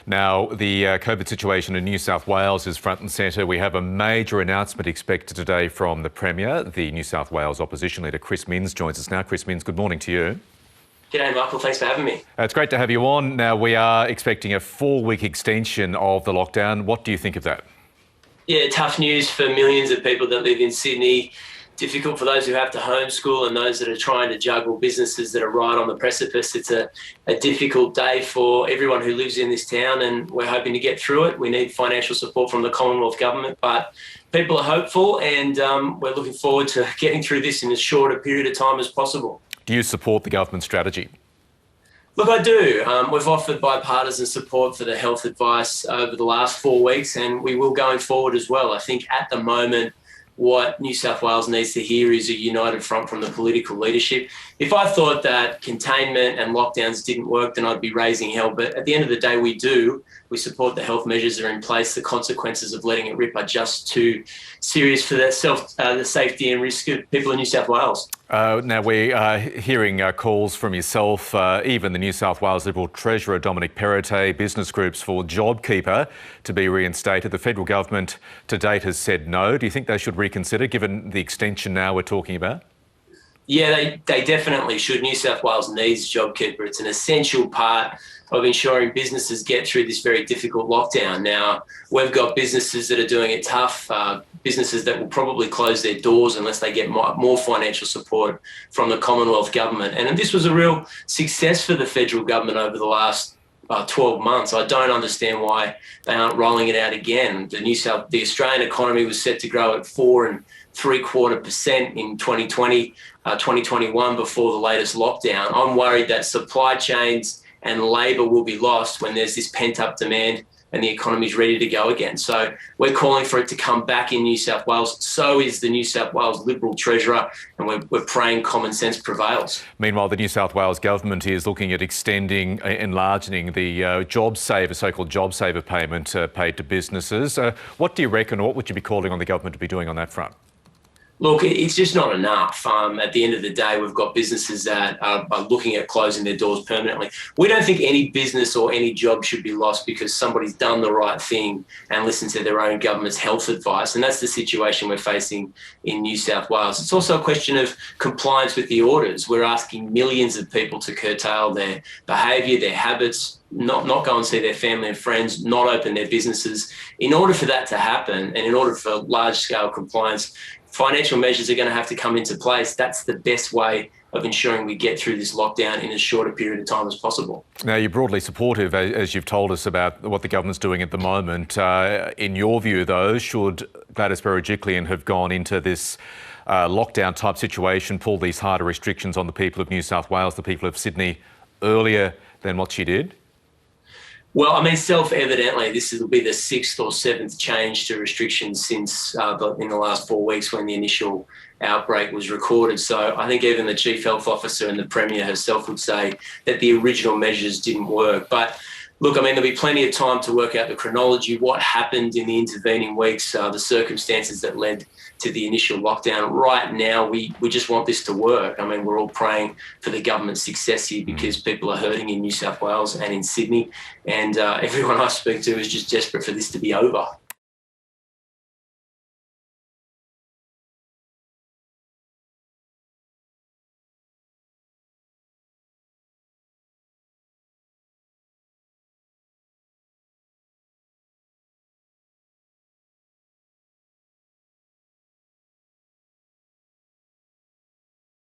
Now, the COVID situation in New South Wales is front and centre. We have a major announcement expected today from the Premier. The New South Wales opposition leader, Chris Minns, joins us now. Chris Minns, good morning to you. G'day, Michael. Thanks for having me. It's great to have you on. Now, we are expecting a 4-week extension of the lockdown. What do you think of that? Yeah, tough news for millions of people that live in Sydney. Difficult for those who have to homeschool and those that are trying to juggle businesses that are right on the precipice. It's a difficult day for everyone who lives in this town, and we're hoping to get through it. We need financial support from the Commonwealth Government, but people are hopeful, and we're looking forward to getting through this in as short a period of time as possible. Do you support the government strategy? Look, I do. We've offered bipartisan support for the health advice over the last 4 weeks, and we will going forward as well. I think at the moment, what New South Wales needs to hear is a united front from the political leadership. If I thought that containment and lockdowns didn't work, then I'd be raising hell. But at the end of the day, we do. We support the health measures that are in place. The consequences of letting it rip are just too serious for the safety and risk of people in New South Wales. Now, we are hearing calls from yourself, even the New South Wales Liberal Treasurer, Dominic Perrottet, business groups for JobKeeper to be reinstated. The federal government to date has said no. Do you think they should reconsider, given the extension now we're talking about? Yeah, they definitely should. New South Wales needs JobKeeper. It's an essential part of ensuring businesses get through this very difficult lockdown. Now, we've got businesses that are doing it tough, businesses that will probably close their doors unless they get more financial support from the Commonwealth Government. And this was a real success for the federal government over the last 12 months. I don't understand why they aren't rolling it out again. The Australian economy was set to grow at 4.75% in 2021 before the latest lockdown. I'm worried that supply chains and labour will be lost when there's this pent-up demand and the economy's ready to go again. So we're calling for it to come back in New South Wales. So is the New South Wales Liberal Treasurer, and we're praying common sense prevails. Meanwhile, the New South Wales government is looking at enlarging the JobSaver, so-called JobSaver payment paid to businesses. What do you reckon, or what would you be calling on the government to be doing on that front? Look, it's just not enough. At the end of the day, we've got businesses that are looking at closing their doors permanently. We don't think any business or any job should be lost because somebody's done the right thing and listened to their own government's health advice. And that's the situation we're facing in New South Wales. It's also a question of compliance with the orders. We're asking millions of people to curtail their behaviour, their habits, not go and see their family and friends, not open their businesses. In order for that to happen, and in order for large-scale compliance, financial measures are going to have to come into place. That's the best way of ensuring we get through this lockdown in as short a period of time as possible. Now, you're broadly supportive, as you've told us, about what the government's doing at the moment. In your view, though, should Gladys Berejiklian have gone into this lockdown type situation, pulled these harder restrictions on the people of New South Wales, the people of Sydney, earlier than what she did? Well, I mean, self-evidently, this will be the 6th or 7th change to restrictions since in the last 4 weeks when the initial outbreak was recorded. So I think even the Chief Health Officer and the Premier herself would say that the original measures didn't work. But look, I mean, there'll be plenty of time to work out the chronology, what happened in the intervening weeks, the circumstances that led to the initial lockdown. Right now, we just want this to work. I mean, we're all praying for the government's success here because people are hurting in New South Wales and in Sydney. And everyone I speak to is just desperate for this to be over.